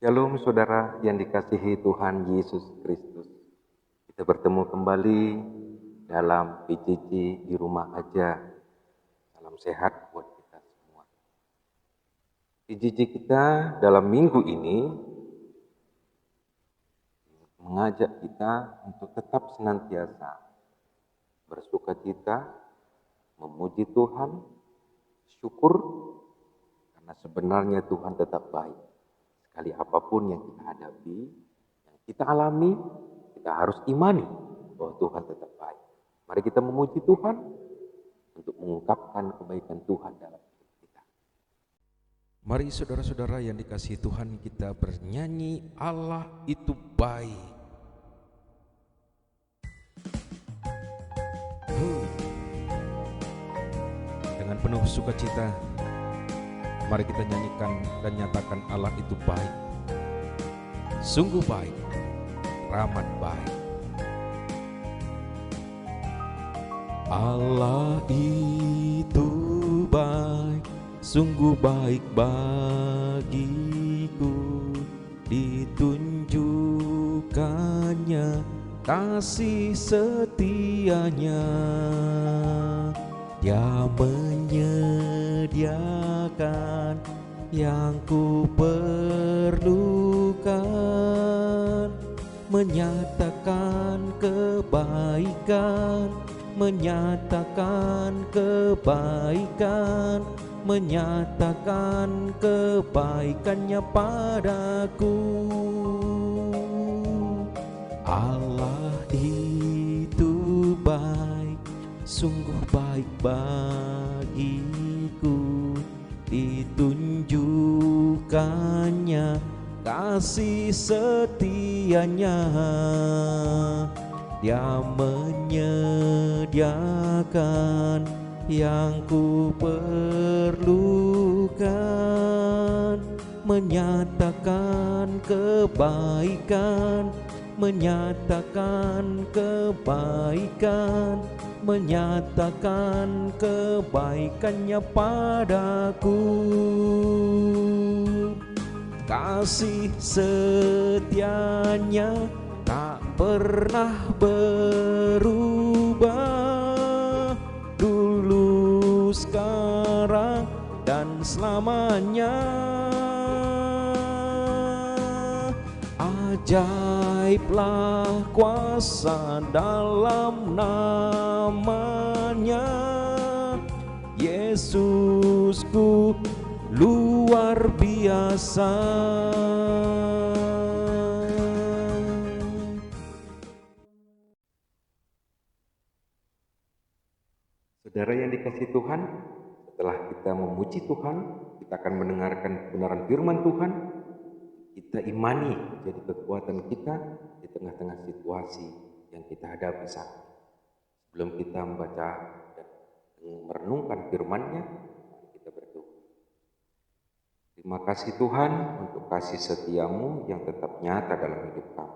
Shalom saudara yang dikasihi Tuhan Yesus Kristus. Kita bertemu kembali dalam PJJ di rumah aja. Salam sehat buat kita semua. PJJ kita dalam minggu ini mengajak kita untuk tetap senantiasa bersukacita, memuji Tuhan, syukur, karena sebenarnya Tuhan tetap baik. Sekali apapun yang kita hadapi, yang kita alami, kita harus imani bahwa Tuhan tetap baik. Mari kita memuji Tuhan untuk mengungkapkan kebaikan Tuhan dalam hidup kita. Mari saudara-saudara yang dikasihi Tuhan, kita bernyanyi Allah itu baik. Dengan penuh sukacita, mari kita nyanyikan dan nyatakan Allah itu baik. Sungguh baik, rahmat baik. Allah itu baik, sungguh baik bagiku, ditunjukkannya kasih setianya. Dia menyediakan yang ku perlukan, menyatakan kebaikan, menyatakan kebaikan, menyatakan kebaikannya padaku. Allah itu baik, sungguh baik bagiku, ditunjukkannya kasih setianya. Dia menyediakan yang ku perlukan, menyatakan kebaikan, menyatakan kebaikan, menyatakan kebaikannya padaku. Kasih setianya tak pernah berubah, dulu, sekarang, dan selamanya. Ajaiblah kuasa dalam namanya, Yesusku luar biasa. Saudara yang dikasihi Tuhan, setelah kita memuji Tuhan, kita akan mendengarkan kebenaran firman Tuhan. Kita imani jadi kekuatan kita di tengah-tengah situasi yang kita hadapi saat ini. Sebelum kita membaca dan merenungkan firman-Nya, mari kita berdoa. Terima kasih Tuhan untuk kasih setiamu yang tetap nyata dalam hidup kami.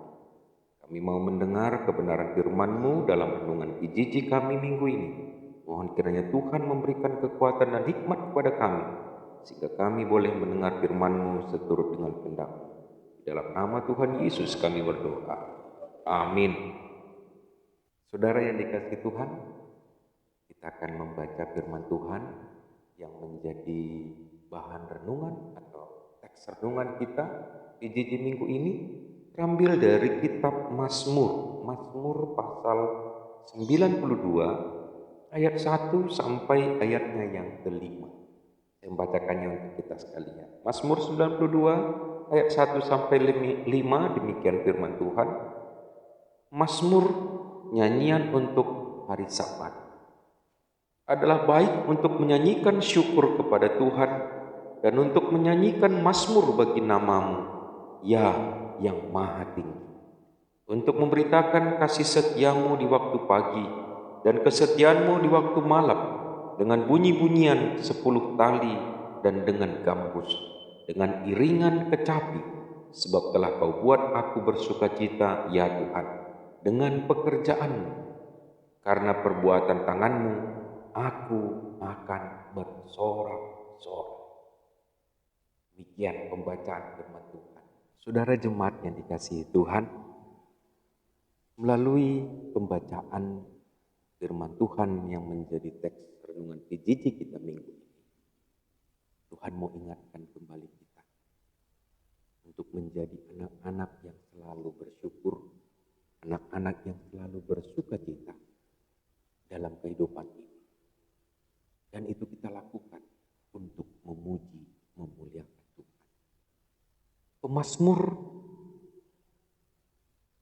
Kami mau mendengar kebenaran firman-Mu dalam renungan PJJ kami minggu ini. Mohon kiranya Tuhan memberikan kekuatan dan hikmat kepada kami, sehingga kami boleh mendengar firman-Mu seturut dengan kehendak-Mu. Dalam nama Tuhan Yesus kami berdoa. Amin. Saudara yang dikasihi Tuhan, kita akan membaca firman Tuhan yang menjadi bahan renungan atau teks renungan kita PJJ minggu ini terambil dari kitab Mazmur. Mazmur pasal 92 ayat 1 sampai ayatnya yang kelima. Saya membacakannya untuk kita sekalian. Mazmur 92 ayat 1 sampai 5, demikian firman Tuhan. Mazmur, nyanyian untuk hari Sabat. Adalah baik untuk menyanyikan syukur kepada Tuhan dan untuk menyanyikan mazmur bagi nama-Mu, ya yang maha tinggi. Untuk memberitakan kasih setia-Mu di waktu pagi dan kesetiaan-Mu di waktu malam, dengan bunyi-bunyian 10 tali dan dengan gambus, dengan iringan kecapi, sebab telah Kau buat aku bersukacita, ya Tuhan, dengan pekerjaan-Mu. Karena perbuatan tangan-Mu, aku akan bersorak-sorak. Demikian pembacaan firman Tuhan. Saudara jemaat yang dikasihi Tuhan, melalui pembacaan firman Tuhan yang menjadi teks renungan PJJ kita minggu ini, Tuhan mau ingatkan kembali kita untuk menjadi anak-anak yang selalu bersyukur, anak-anak yang selalu bersuka cita dalam kehidupan ini. Dan itu kita lakukan untuk memuji, memuliakan Tuhan. Pemazmur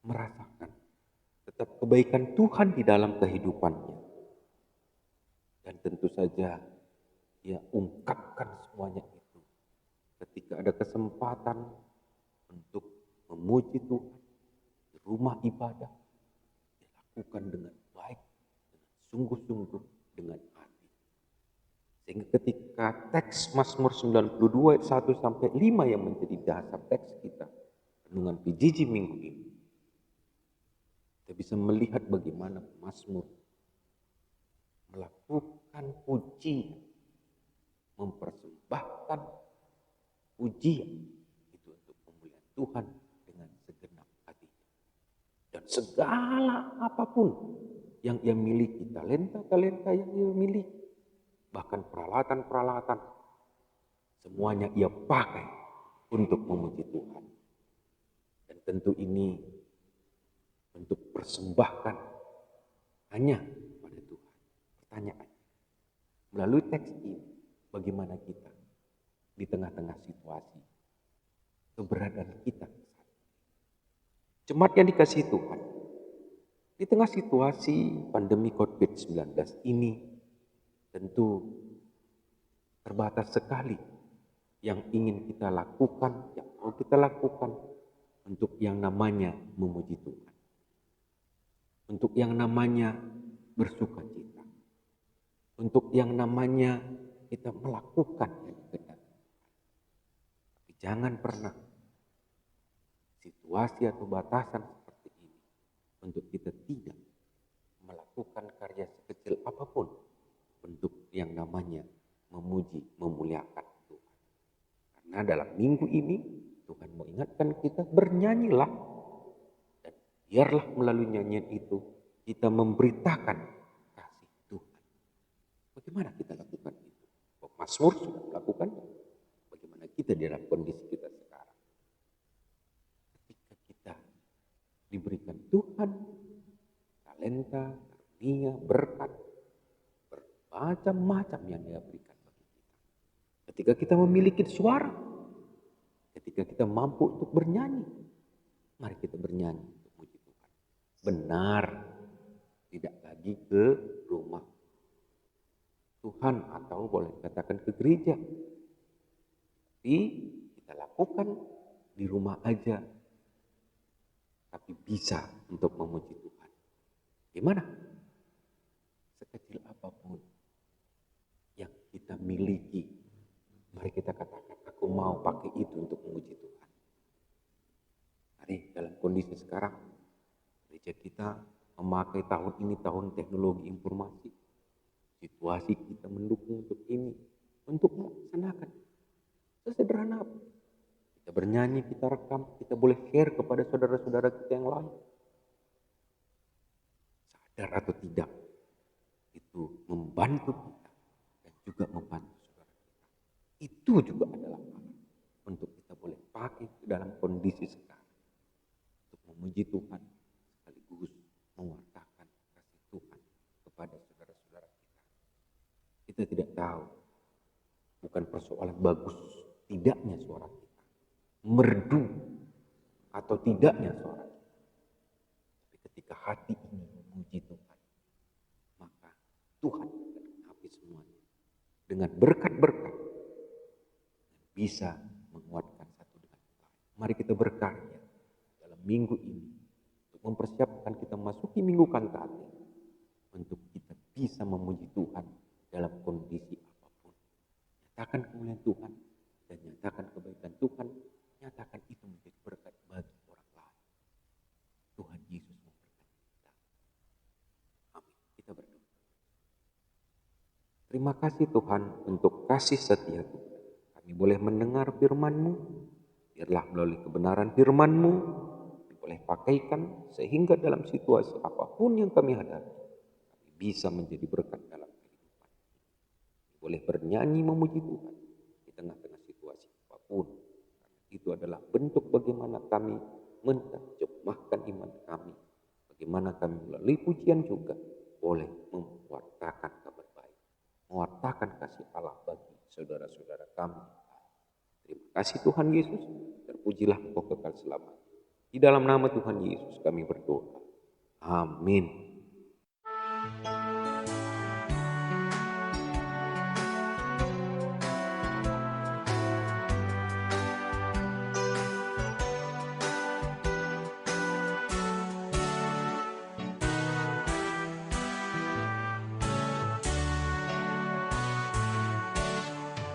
merasakan tetap kebaikan Tuhan di dalam kehidupannya. Dan tentu saja ia ungkapkan semuanya itu ketika ada kesempatan untuk memuji Tuhan di rumah ibadah, dilakukan dengan baik, dengan sungguh-sungguh, dengan hati. Sehingga ketika teks Mazmur 92 ayat 1 sampai 5 yang menjadi dasar teks kita renungan PJJ minggu ini, kita bisa melihat bagaimana Mazmur melakukan pujian, mempersembahkan pujian itu untuk pemulihan Tuhan dengan segenap hatinya. Dan segala apapun yang ia miliki, talenta-talenta yang ia miliki, bahkan peralatan-peralatan, semuanya ia pakai untuk memuji Tuhan. Dan tentu ini untuk persembahkan hanya pada Tuhan. Pertanyaan, melalui teks ini, bagaimana kita di tengah-tengah situasi keberadaan kita? Jemaat yang dikasihi Tuhan, di tengah situasi pandemi COVID-19 ini tentu terbatas sekali yang ingin kita lakukan, yang mau kita lakukan untuk yang namanya memuji Tuhan. Untuk yang namanya bersuka cita. Untuk yang namanya kita melakukan yang benar. Tapi jangan pernah situasi atau batasan seperti ini untuk kita tidak melakukan karya sekecil apapun untuk yang namanya memuji, memuliakan Tuhan. Karena dalam minggu ini Tuhan mau ingatkan kita, bernyanyilah, dan biarlah melalui nyanyian itu kita memberitakan kasih Tuhan. Bagaimana kita lakukan itu? Mazmur sudah melakukan. Bagaimana kita di dalam kondisi kita sekarang? Ketika kita diberikan Tuhan talenta, karunia, berkat, bermacam-macam yang Dia berikan bagi kita. Ketika kita memiliki suara, ketika kita mampu untuk bernyanyi, mari kita bernyanyi untuk puji Tuhan. Benar, tidak lagi ke rumah Tuhan atau boleh katakan ke gereja, tapi kita lakukan di rumah aja, tapi bisa untuk memuji Tuhan. Gimana? Sekecil apapun yang kita miliki, mari kita katakan, aku mau pakai itu untuk memuji Tuhan. Mari dalam kondisi sekarang, gereja kita memakai tahun ini tahun teknologi informasi. Situasi kita mendukung untuk ini, untuk melaksanakan sesederhana apa. Kita bernyanyi, kita rekam, kita boleh share kepada saudara-saudara kita yang lain. Sadar atau tidak, itu membantu kita dan juga membantu saudara kita. Itu juga adalah hal untuk kita boleh pakai dalam kondisi sekarang untuk memuji Tuhan sekaligus mewartakan kasih Tuhan kepada saudara-saudara kita. Kita tidak tahu, bukan persoalan bagus tidaknya suara kita, merdu atau tidaknya suara kita. Tapi ketika hati ini memuji Tuhan, maka Tuhan akan menapi semuanya dengan berkat-berkat yang bisa menguatkan satu dengan lain. Mari kita berkarya dalam minggu ini untuk mempersiapkan kita memasuki minggu kantate, untuk kita bisa memuji Tuhan dalam kondisi apapun. Nyatakan kemuliaan Tuhan dan nyatakan kebaikan Tuhan, nyatakan itu menjadi berkat bagi orang lain. Tuhan Yesus memberkati kita. Amin. Kita berdoa. Terima kasih Tuhan untuk kasih setia Tuhan. Kami boleh mendengar firman-Mu, Biarlah melalui kebenaran firman-Mu boleh pakaikan sehingga dalam situasi apapun yang kami hadapi, kami bisa menjadi berkat dalam kehidupan. Boleh bernyanyi memuji Tuhan di tengah-tengah situasi apapun. Itu adalah bentuk bagaimana kami menerjemahkan iman kami. Bagaimana kami melalui pujian juga boleh mewartakan kabar baik, mewartakan kasih Allah bagi saudara-saudara kami. Terima kasih Tuhan Yesus, terpujilah Engkau kekal selamanya. Di dalam nama Tuhan Yesus kami berdoa. Amin.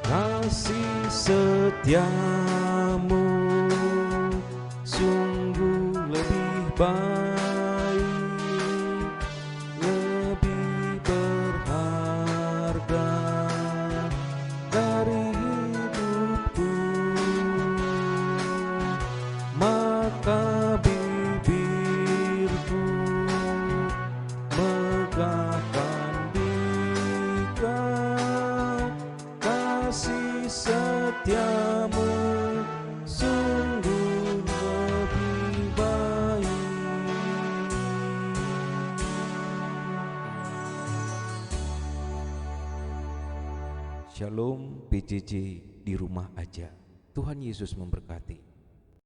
Kasih setiamu sungguh lebih baik, lebih berharga dari hidupku. Maka bibirku megahkan Dikau, kasih setiamu sungguh lebih baik. Shalom PJJ di rumah aja. Tuhan Yesus memberkati.